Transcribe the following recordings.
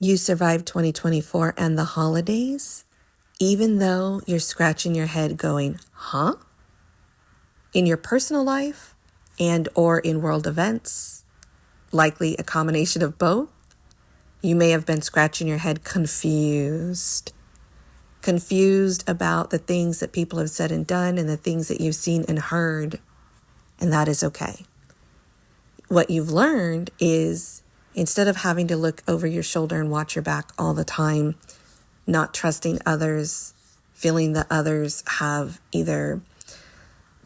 You survived 2024 and the holidays, even though you're scratching your head going, huh? In your personal life and or in world events, likely a combination of both, you may have been scratching your head confused about the things that people have said and done and the things that you've seen and heard, and that is okay. What you've learned is instead of having to look over your shoulder and watch your back all the time, not trusting others, feeling that others have either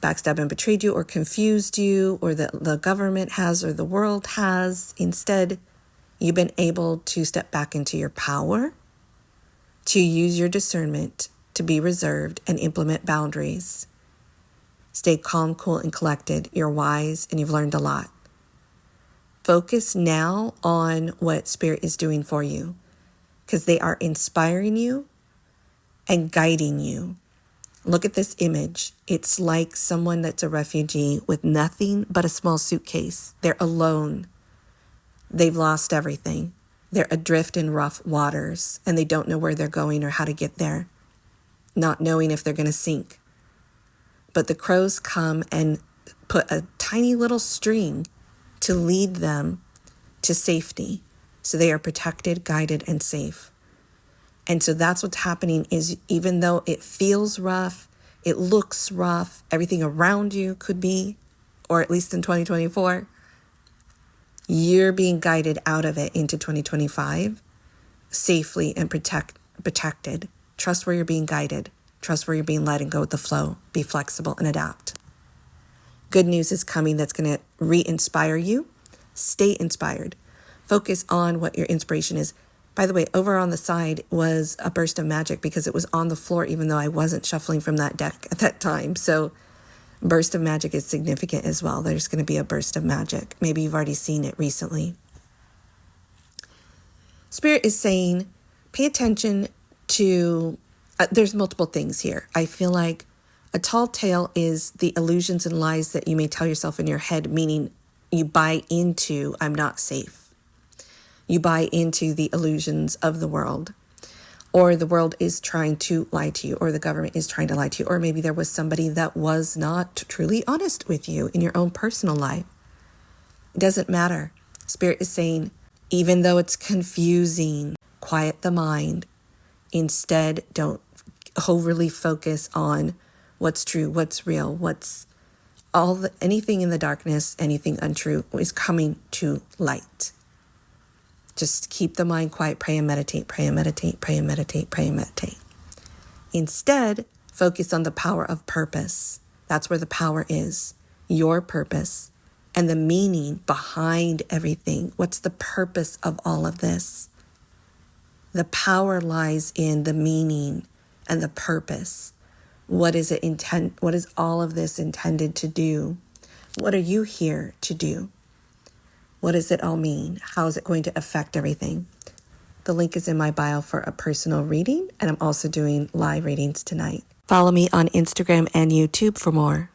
backstabbed and betrayed you or confused you, or that the government has or the world has, instead, you've been able to step back into your power, to use your discernment, to be reserved and implement boundaries. Stay calm, cool, and collected. You're wise and you've learned a lot. Focus now on what Spirit is doing for you, because they are inspiring you and guiding you. Look at this image. It's like someone that's a refugee with nothing but a small suitcase. They're alone. They've lost everything. They're adrift in rough waters, and they don't know where they're going or how to get there, not knowing if they're going to sink. But the crows come and put a tiny little string to lead them to safety. So they are protected, guided, and safe. And so that's what's happening is even though it feels rough, it looks rough, everything around you could be, or at least in 2024, you're being guided out of it into 2025 safely and protected. Trust where you're being guided. Trust where you're being led and go with the flow. Be flexible and adapt. Good news is coming that's going to re-inspire you. Stay inspired. Focus on what your inspiration is. By the way, over on the side was a burst of magic because it was on the floor, even though I wasn't shuffling from that deck at that time. So burst of magic is significant as well. There's going to be a burst of magic. Maybe you've already seen it recently. Spirit is saying, pay attention to, there's multiple things here. I feel like a tall tale is the illusions and lies that you may tell yourself in your head, meaning you buy into, I'm not safe. You buy into the illusions of the world, or the world is trying to lie to you, or the government is trying to lie to you, or maybe there was somebody that was not truly honest with you in your own personal life. It doesn't matter. Spirit is saying, even though it's confusing, quiet the mind. Instead, don't overly focus on what's true, what's real, anything in the darkness, anything untrue is coming to light. Just keep the mind quiet, pray and meditate, pray and meditate, pray and meditate, pray and meditate. Instead, focus on the power of purpose. That's where the power is, your purpose and the meaning behind everything. What's the purpose of all of this? The power lies in the meaning and the purpose. What is all of this intended to do? What are you here to do? What does it all mean? How is it going to affect everything? The link is in my bio for a personal reading, and I'm also doing live readings tonight. Follow me on Instagram and YouTube for more.